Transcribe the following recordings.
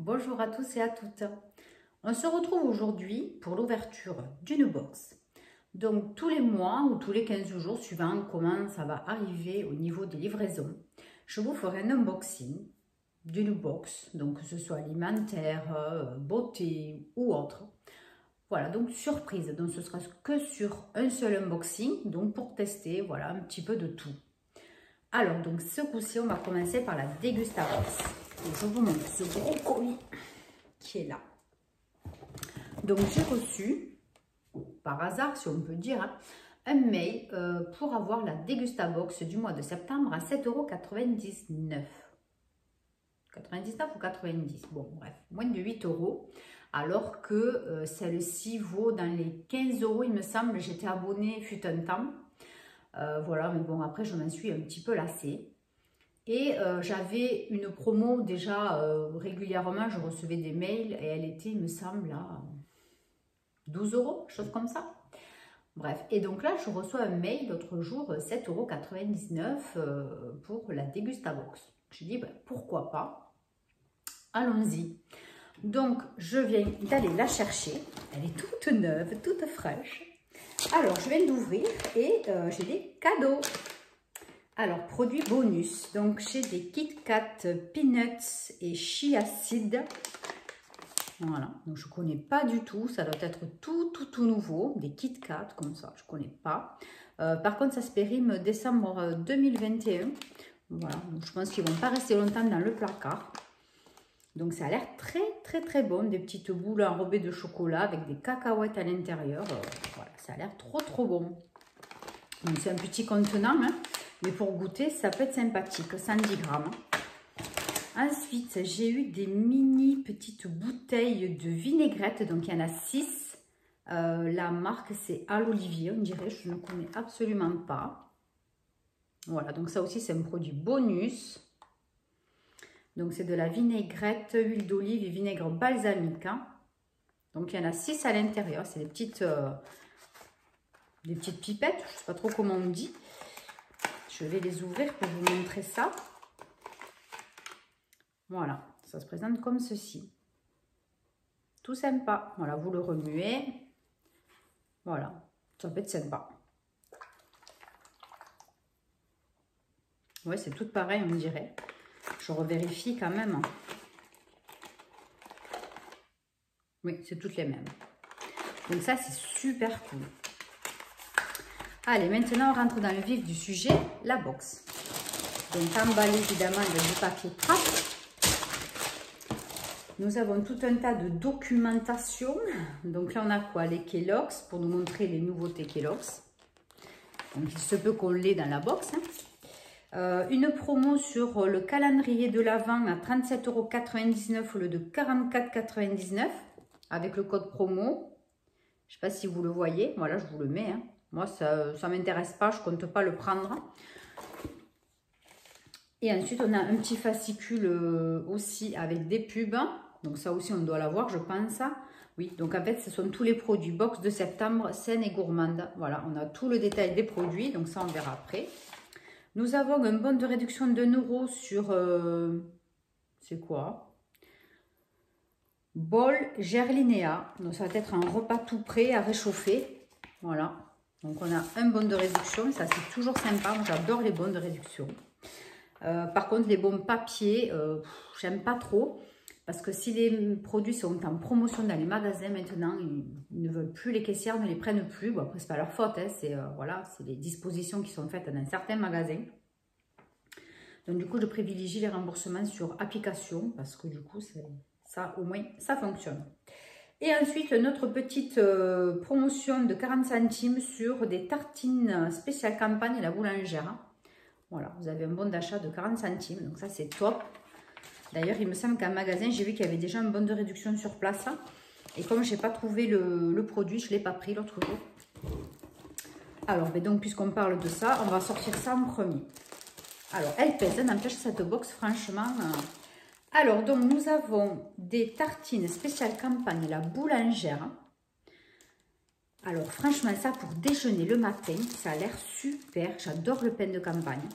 Bonjour à tous et à toutes. On se retrouve aujourd'hui pour l'ouverture d'une box. Donc tous les mois ou tous les 15 jours, suivant comment ça va arriver au niveau des livraisons, je vous ferai un unboxing d'une box, donc que ce soit alimentaire, beauté ou autre. Voilà, donc surprise, donc ce sera que sur un seul unboxing, donc pour tester, voilà, un petit peu de tout. Alors, donc ce coup-ci, on va commencer par la Degustabox. Et je vous montre ce gros colis qui est là. Donc j'ai reçu, par hasard si on peut dire, un mail pour avoir la Degustabox du mois de septembre à 7,99 €. 99 ou 90, bon bref, moins de 8 €, alors que celle-ci vaut dans les 15 € il me semble. J'étais abonnée fut un temps, voilà, mais bon après je m'en suis un petit peu lassée. Et j'avais une promo déjà régulièrement, je recevais des mails et elle était, il me semble, à 12 €, chose comme ça. Bref, et donc là, je reçois un mail l'autre jour, 7,99 € pour la Degustabox. Je dis, ben, pourquoi pas, allons-y. Donc, je viens d'aller la chercher. Elle est toute neuve, toute fraîche. Alors, je viens d'ouvrir et j'ai des cadeaux. Alors, produit bonus. Donc, j'ai des Kit Kat Peanuts et Chia Seed. Voilà, donc je ne connais pas du tout. Ça doit être tout nouveau. Des Kit Kat, comme ça, je ne connais pas. Par contre, ça se périme décembre 2021. Voilà, donc je pense qu'ils ne vont pas rester longtemps dans le placard. Donc, ça a l'air très bon. Des petites boules enrobées de chocolat avec des cacahuètes à l'intérieur. Voilà, ça a l'air trop bon. Donc, c'est un petit contenant, hein. Mais pour goûter, ça peut être sympathique, 110 grammes. Ensuite, j'ai eu des mini petites bouteilles de vinaigrette. Donc, il y en a 6. La marque, c'est à l'olivier, on dirait. Je ne connais absolument pas. Voilà, donc ça aussi, c'est un produit bonus. Donc, c'est de la vinaigrette, huile d'olive et vinaigre balsamique. Hein. Donc, il y en a 6 à l'intérieur. C'est des petites pipettes. Je ne sais pas trop comment on dit. Je vais les ouvrir pour vous montrer ça. Voilà, ça se présente comme ceci. Tout sympa. Voilà, vous le remuez. Voilà, ça peut être sympa. Ouais, c'est tout pareil, on dirait. Je revérifie quand même. Oui, c'est toutes les mêmes. Donc ça, c'est super cool. Allez, maintenant, on rentre dans le vif du sujet, la box. Donc, emballé évidemment avec du papier trappe. Nous avons tout un tas de documentation. Donc là, on a quoi? Les Kellogg's, pour nous montrer les nouveautés Kellogg's. Donc, il se peut qu'on l'ait dans la box. Hein. Une promo sur le calendrier de l'Avent à 37,99 € au lieu de 44,99 € avec le code promo. Je ne sais pas si vous le voyez. Voilà, je vous le mets. Hein. Moi, ça ne m'intéresse pas. Je ne compte pas le prendre. Et ensuite, on a un petit fascicule aussi avec des pubs. Donc ça aussi, on doit l'avoir, je pense. Oui, donc en fait, ce sont tous les produits box de septembre, saines et gourmandes. Voilà, on a tout le détail des produits. Donc ça, on verra après. Nous avons un bon de réduction de 1 € sur... c'est quoi? Bol Gerlinéa. Donc ça va être un repas tout prêt à réchauffer. Voilà. Donc on a un bon de réduction. Ça, c'est toujours sympa. Moi, j'adore les bons de réduction. Par contre, les bons papier, j'aime pas trop. Parce que si les produits sont en promotion dans les magasins maintenant, ils ne veulent plus, les caissières ne les prennent plus. Bon, après, c'est pas leur faute. Hein, c'est voilà, c'est les dispositions qui sont faites dans certains magasins. Donc, du coup, je privilégie les remboursements sur application. Parce que du coup, ça, au moins, ça fonctionne. Et ensuite, notre petite promotion de 40 centimes sur des tartines spéciales campagne à la boulangère. Voilà, vous avez un bon d'achat de 40 centimes, donc ça c'est top. D'ailleurs, il me semble qu'en magasin, j'ai vu qu'il y avait déjà un bon de réduction sur place. Et comme je n'ai pas trouvé le produit, je ne l'ai pas pris l'autre jour. Alors, ben donc, puisqu'on parle de ça, on va sortir ça en premier. Alors, elle pèse, n'empêche cette box, franchement. Alors, donc, nous avons des tartines spéciales campagne, la boulangère. Alors, franchement, ça pour déjeuner le matin, ça a l'air super. J'adore le pain de campagne.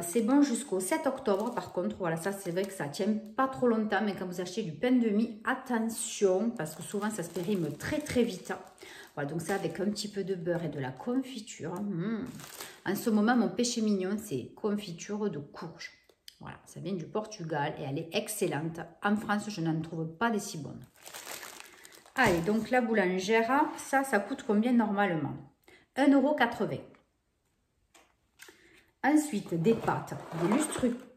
C'est bon jusqu'au 7 octobre. Par contre, voilà, ça c'est vrai que ça tient pas trop longtemps. Mais quand vous achetez du pain de mie, attention. Parce que souvent, ça se périme très très vite. Voilà, donc ça avec un petit peu de beurre et de la confiture. En ce moment, mon péché mignon, c'est confiture de courge. Voilà, ça vient du Portugal et elle est excellente. En France, je n'en trouve pas des si bonnes. Allez, donc la boulangère, ça coûte combien normalement? 1,80 €. Ensuite, des pâtes,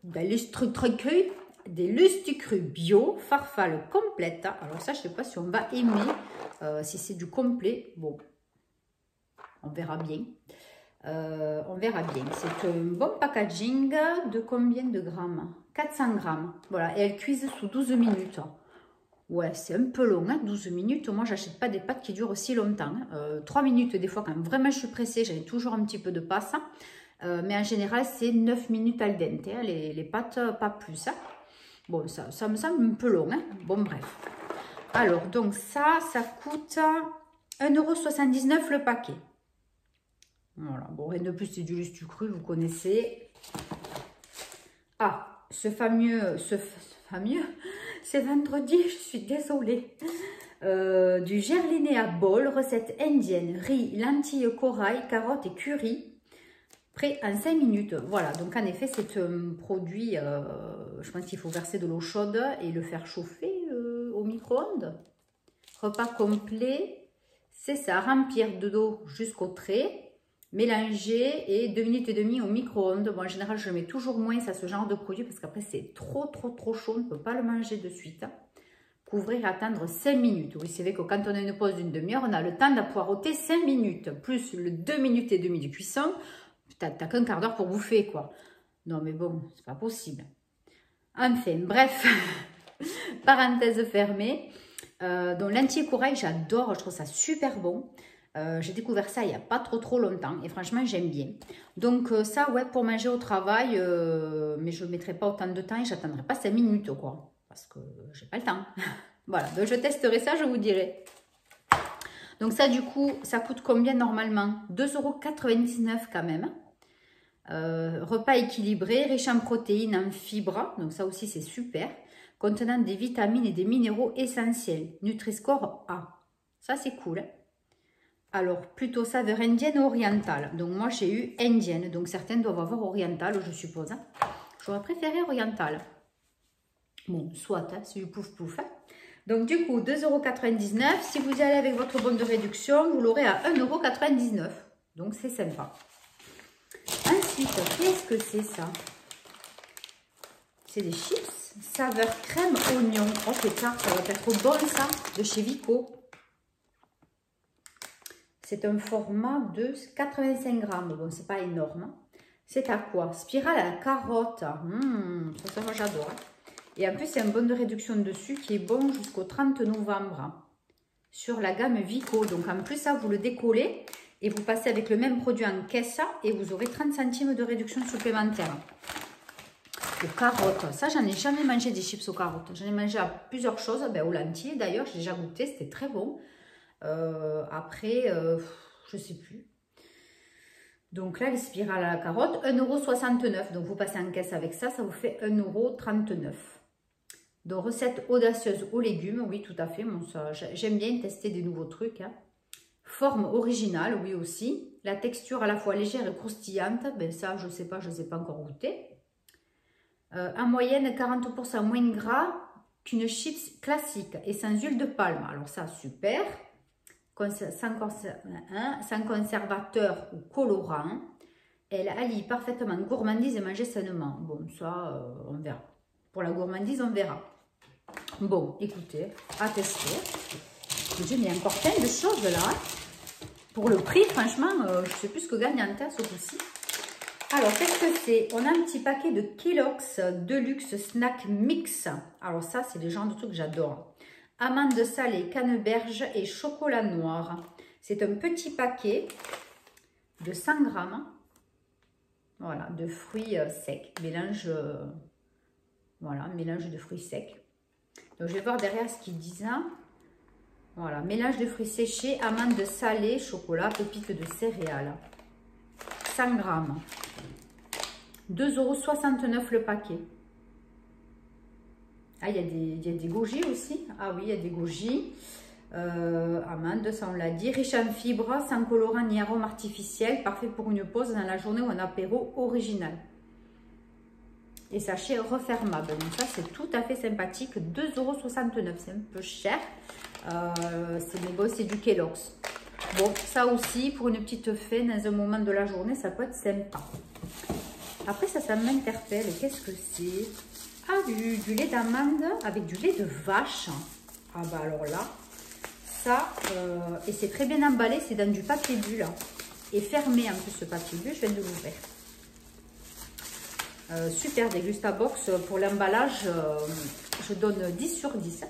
des lustres crus bio, farfalle complète. Alors ça, je ne sais pas si on va aimer, si c'est du complet. Bon, on verra bien. On verra bien. C'est un bon packaging de combien de grammes? 400 grammes. Voilà, et elles cuisent sous 12 minutes. Ouais, c'est un peu long, hein, 12 minutes. Moi, j'achète pas des pâtes qui durent aussi longtemps. 3 minutes, des fois, quand vraiment je suis pressée, j'ai toujours un petit peu de passe. Mais en général, c'est 9 minutes al dente. Hein, les pâtes, pas plus. Hein. Bon, ça me semble un peu long. Hein. Bon, bref. Alors, donc ça coûte 1,79 € le paquet. Voilà, bon, rien de plus, c'est du lustre cru, vous connaissez. Ah, ce fameux, c'est vendredi, je suis désolée. Du gerliné à bol, recette indienne, riz, lentilles, corail, carottes et curry. Prêt en 5 minutes. Voilà, donc en effet, c'est un produit, je pense qu'il faut verser de l'eau chaude et le faire chauffer au micro-ondes. Repas complet, c'est ça, remplir d'eau jusqu'au trait, mélanger et 2 minutes et demie au micro-ondes. Bon, en général, je mets toujours moins à ce genre de produit parce qu'après, c'est trop chaud, on ne peut pas le manger de suite. Couvrir et attendre 5 minutes. Oui, c'est vrai que quand on a une pause d'une demi-heure, on a le temps d'appoireauter 5 minutes, plus le 2 minutes et demie de cuisson. T'as qu'un quart d'heure pour bouffer, quoi. Non, mais bon, c'est pas possible. Enfin, bref, parenthèse fermée. Donc, lentilles corail, j'adore, je trouve ça super bon. J'ai découvert ça il n'y a pas trop longtemps et franchement, j'aime bien. Donc, ça, ouais, pour manger au travail, mais je ne mettrai pas autant de temps et j'attendrai pas 5 minutes, quoi. Parce que j'ai pas le temps. Voilà, donc je testerai ça, je vous dirai. Donc, ça, du coup, ça coûte combien normalement? 2,99 € quand même. Repas équilibré, riche en protéines, en fibres, donc ça aussi c'est super, contenant des vitamines et des minéraux essentiels, Nutri-Score A, ça c'est cool. Alors plutôt saveur indienne ou orientale, donc moi j'ai eu indienne, donc certaines doivent avoir orientale je suppose, j'aurais préféré orientale, bon soit, hein, c'est du pouf pouf. Hein. Donc du coup 2,99 €, si vous y allez avec votre bon de réduction, vous l'aurez à 1,99 €, donc c'est sympa. Ensuite, qu'est-ce que c'est ça? C'est des chips saveur crème oignon. Oh, c'est ça va être bon ça, de chez Vico. C'est un format de 85 grammes. Bon, c'est pas énorme. C'est à quoi? Spirale à la carotte. Ça, moi j'adore. Et en plus, il y a un bon de réduction dessus qui est bon jusqu'au 30 novembre. Sur la gamme Vico. Donc en plus, ça, vous le décollez. Et vous passez avec le même produit en caisse et vous aurez 30 centimes de réduction supplémentaire. Aux carottes, ça j'en ai jamais mangé des chips aux carottes. J'en ai mangé à plusieurs choses, aux lentilles d'ailleurs, j'ai déjà goûté, c'était très bon. Après, je sais plus. Donc là, les spirales à la carotte, 1,69 €. Donc vous passez en caisse avec ça, ça vous fait 1,39 €. Donc recette audacieuse aux légumes, oui tout à fait. Bon, j'aime bien tester des nouveaux trucs. Hein. Forme originale, oui aussi. La texture à la fois légère et croustillante, ça je sais pas encore goûter. En moyenne 40% moins gras qu'une chips classique et sans huile de palme. Alors ça super. Sans conservateur ou colorant. Elle allie parfaitement gourmandise et manger sainement. Bon ça on verra. Pour la gourmandise on verra. Bon écoutez, à tester. J'ai mis encore plein de choses là. Pour le prix, franchement, je ne sais plus ce que gagnante ce coup-ci. Alors, qu'est-ce que c'est? On a un petit paquet de Kellogg's Deluxe Snack Mix. Alors ça, c'est le genre de truc que j'adore. Amandes salées, canneberge et chocolat noir. C'est un petit paquet de 100 grammes. Voilà, de fruits secs. Mélange, voilà, mélange de fruits secs. Donc, je vais voir derrière ce qu'ils disent. Voilà, mélange de fruits séchés, amandes salées, chocolat, pépites de céréales. 100 grammes. 2,69 € le paquet. Ah, il y a des goji aussi. Ah oui, il y a des goji. Amandes, ça on l'a dit. Riche en fibres, sans colorant ni arôme artificiel. Parfait pour une pause dans la journée ou un apéro original. Et sachet refermable. Donc ça, c'est tout à fait sympathique. 2,69 €. C'est un peu cher. Mais bon, c'est du Kellogg's. Bon, ça aussi, pour une petite fête, dans un moment de la journée, ça peut être sympa. Après, ça m'interpelle. Qu'est-ce que c'est? Ah, du lait d'amande avec du lait de vache. Ah bah alors là, ça, et c'est très bien emballé, c'est dans du papier bulle. Et fermé en plus ce papier bulle, je viens de l'ouvrir. Super Dégustabox, pour l'emballage, je donne 10 sur 10.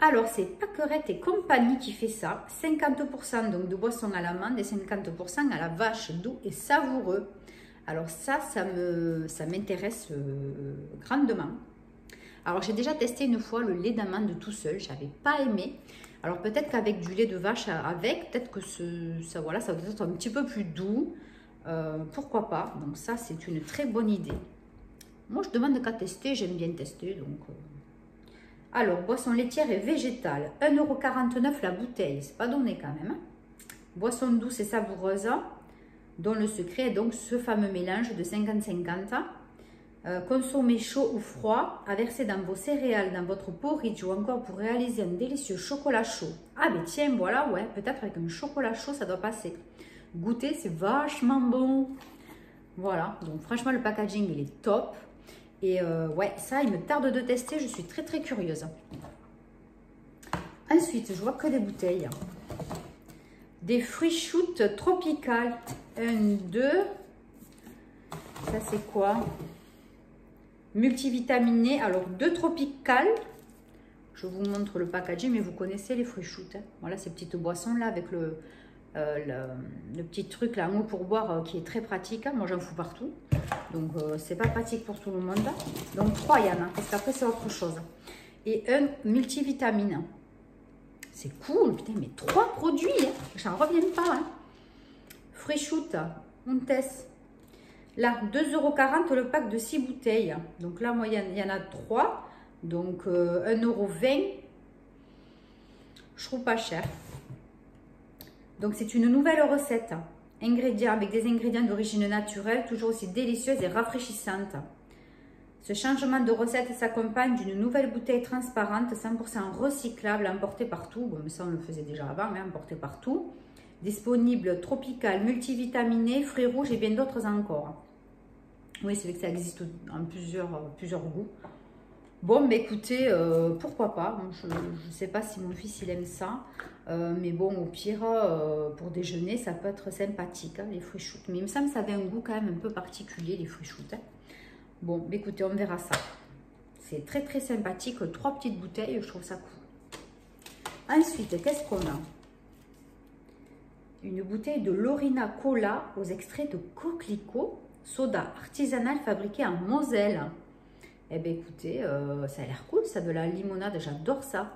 Alors, c'est Pâquerette et compagnie qui fait ça. 50% donc de boissons à l'amande et 50% à la vache, doux et savoureux. Alors ça m'intéresse grandement. Alors, j'ai déjà testé une fois le lait d'amande tout seul. Je n'avais pas aimé. Alors, peut-être qu'avec du lait de vache peut-être que ça doit être un petit peu plus doux. Pourquoi pas? Donc ça, c'est une très bonne idée. Moi, je demande qu'à tester. J'aime bien tester. Donc... Alors, boisson laitière et végétale, 1,49 € la bouteille, c'est pas donné quand même. Boisson douce et savoureuse, dont le secret est donc ce fameux mélange de 50-50. Consommez chaud ou froid, à verser dans vos céréales, dans votre porridge ou encore pour réaliser un délicieux chocolat chaud. Ah mais tiens, voilà, ouais, peut-être avec un chocolat chaud, ça doit passer. Goûter, c'est vachement bon. Voilà, donc franchement, le packaging, il est top. Et ouais, ça, il me tarde de tester. Je suis très, très curieuse. Ensuite, je vois que des bouteilles. Des fruits shoots tropicales. 1, 2. Ça, c'est quoi? Multivitaminé. Alors, 2 tropicales. Je vous montre le packaging, mais vous connaissez les fruits shoots. Hein. Voilà, ces petites boissons-là avec le petit truc là en haut pour boire qui est très pratique. Moi, j'en fous partout. Donc, c'est pas pratique pour tout le monde. Donc, 3, il y en a. Parce qu'après, c'est autre chose. Et un multivitamine. C'est cool. Putain, mais 3 produits. Hein. J'en reviens pas. Hein. Fruits shoot. Montes. Là, 2,40 € le pack de 6 bouteilles. Donc là, moi, il y en a 3. Donc, 1,20 €. Je trouve pas cher. Donc, c'est une nouvelle recette. Ingrédients avec des ingrédients d'origine naturelle, toujours aussi délicieuses et rafraîchissantes. Ce changement de recette s'accompagne d'une nouvelle bouteille transparente, 100% recyclable, emportée partout. Bon, mais ça, on le faisait déjà avant, mais emportée partout. Disponible tropical, multivitaminé, fruits rouges et bien d'autres encore. Oui, c'est vrai que ça existe en plusieurs goûts. Bon, mais écoutez, pourquoi pas. Je ne sais pas si mon fils il aime ça. Mais bon, au pire, pour déjeuner, ça peut être sympathique, hein, les fruits shoots. Mais il me semble que ça avait un goût quand même un peu particulier, les fruits shoots. Hein. Bon, écoutez, on verra ça. C'est très, très sympathique. 3 petites bouteilles, je trouve ça cool. Ensuite, qu'est-ce qu'on a? Une bouteille de Lorina Cola aux extraits de coquelicot, soda artisanal fabriqué en Moselle. Eh bien, écoutez, ça a l'air cool, ça, de la limonade. J'adore ça.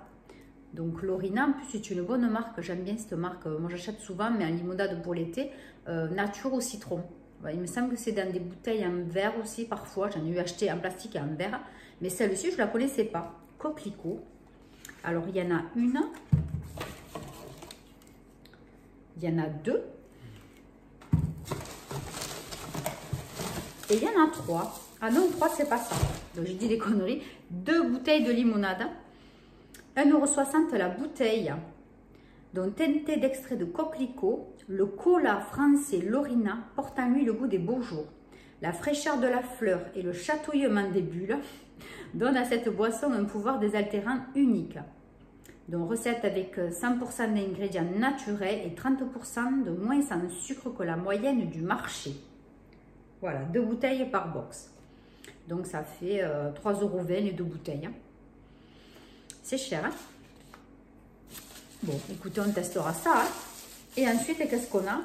Donc, Lorina, en plus, c'est une bonne marque. J'aime bien cette marque. Moi, j'achète souvent, mais en limonade pour l'été, nature au citron. Ouais, il me semble que c'est dans des bouteilles en verre aussi, parfois. J'en ai eu acheté en plastique et en verre. Mais celle-ci, je ne la connaissais pas. Coquelicot. Alors, il y en a une. Il y en a 2. Et il y en a 3. Ah non, 3, c'est pas ça. Donc, je dis des conneries. 2 bouteilles de limonade. 1,60 € la bouteille. Donc, teintée d'extrait de coquelicot, le cola français Lorina porte en lui le goût des beaux jours. La fraîcheur de la fleur et le chatouillement des bulles donnent à cette boisson un pouvoir désaltérant unique. Donc, recette avec 100% d'ingrédients naturels et 30% de moins en sucre que la moyenne du marché. Voilà, 2 bouteilles par box. Donc, ça fait 3,20 € les 2 bouteilles. Hein. C'est cher, hein? Bon, écoutez, on testera ça. Hein. Et ensuite, qu'est-ce qu'on a?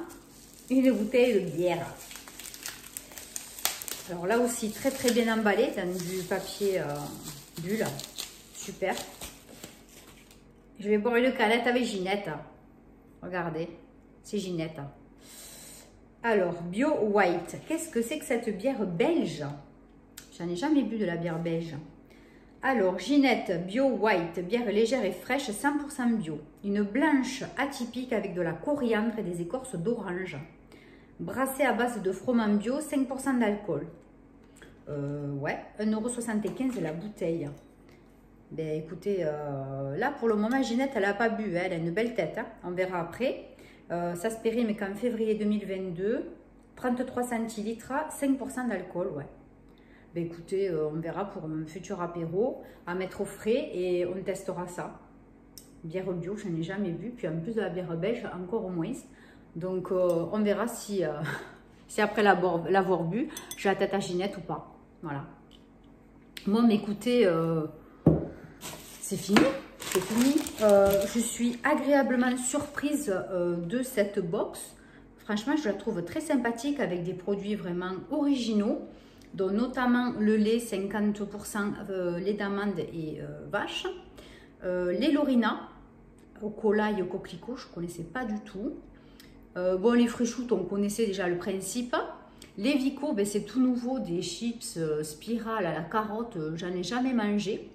Une bouteille de bière. Alors là aussi, très très bien emballé dans du papier bulle. Super. Je vais boire une canette avec Ginette. Regardez, c'est Ginette. Alors, Bio White. Qu'est-ce que c'est que cette bière belge? J'en ai jamais bu de la bière belge. Alors, Ginette Bio White, bière légère et fraîche, 100% bio. Une blanche atypique avec de la coriandre et des écorces d'orange. Brassée à base de froment bio, 5% d'alcool. Ouais, 1,75 € la bouteille. Ben écoutez, là pour le moment, Ginette, elle n'a pas bu, hein, elle a une belle tête. Hein, on verra après. Ça se périme qu'en février 2022, 33 centilitres, 5% d'alcool, ouais. Ben écoutez, on verra pour un futur apéro, à mettre au frais et on testera ça. Bière bio, je n'en ai jamais bu, puis en plus de la bière belge, encore moins. Donc on verra si, si après l'avoir bu, j'ai la tête à Ginette ou pas. Voilà. Bon, mais écoutez, c'est fini. C'est fini. Je suis agréablement surprise de cette box. Franchement, je la trouve très sympathique avec des produits vraiment originaux, dont notamment le lait 50% lait d'amande et vache. Les Lorina au cola et au coquelicot, je ne connaissais pas du tout. Bon, les Fréchoutes, on connaissait déjà le principe. Les Vico, ben, c'est tout nouveau, des chips spirale à la carotte, j'en ai jamais mangé.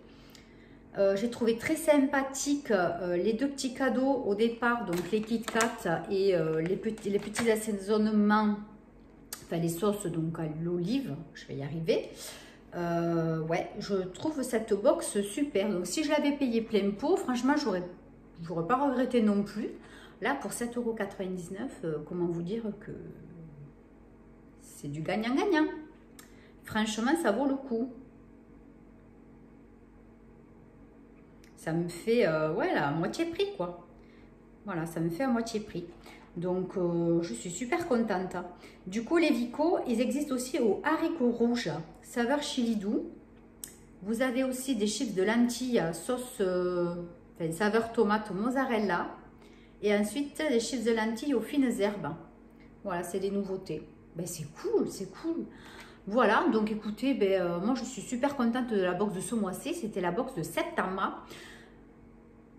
J'ai trouvé très sympathique les deux petits cadeaux au départ, donc les Kit Kat et les petits assaisonnements, enfin les sauces donc à l'olive, je vais y arriver. Ouais, je trouve cette box super. Donc si je l'avais payé plein pot, franchement, j'aurais pas regretté non plus. Là, pour 7,99 €, comment vous dire que c'est du gagnant-gagnant. Franchement, ça vaut le coup. Ça me fait, ouais, à moitié prix, quoi. Voilà, ça me fait à moitié prix. Donc, je suis super contente. Du coup, les Vico, ils existent aussi aux haricots rouges, saveur chili doux. Vous avez aussi des chips de lentilles, sauce, enfin, saveur tomate mozzarella. Et ensuite, des chips de lentilles aux fines herbes. Voilà, c'est des nouveautés. Ben, c'est cool, c'est cool. Voilà, donc écoutez, ben, moi, je suis super contente de la box de ce mois-ci. C'était la box de septembre.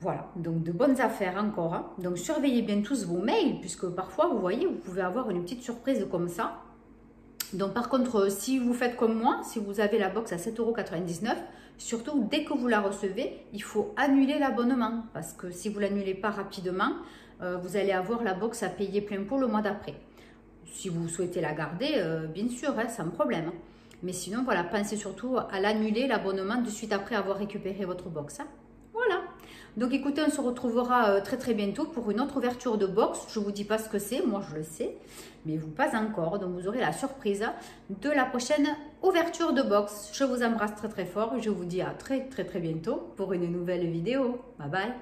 Voilà, donc de bonnes affaires encore. Hein. Donc surveillez bien tous vos mails, puisque parfois, vous voyez, vous pouvez avoir une petite surprise comme ça. Donc par contre, si vous faites comme moi, si vous avez la box à 7,99 €, surtout dès que vous la recevez, il faut annuler l'abonnement. Parce que si vous ne l'annulez pas rapidement, vous allez avoir la box à payer plein pot le mois d'après. Si vous souhaitez la garder, bien sûr, hein, sans problème. Mais sinon, voilà, pensez surtout à l'annuler, l'abonnement, de suite après avoir récupéré votre box. Hein. Voilà. Donc écoutez, on se retrouvera très très bientôt pour une autre ouverture de box. Je ne vous dis pas ce que c'est, moi je le sais, mais vous pas encore. Donc vous aurez la surprise de la prochaine ouverture de box. Je vous embrasse très très fort et je vous dis à très très très bientôt pour une nouvelle vidéo. Bye bye.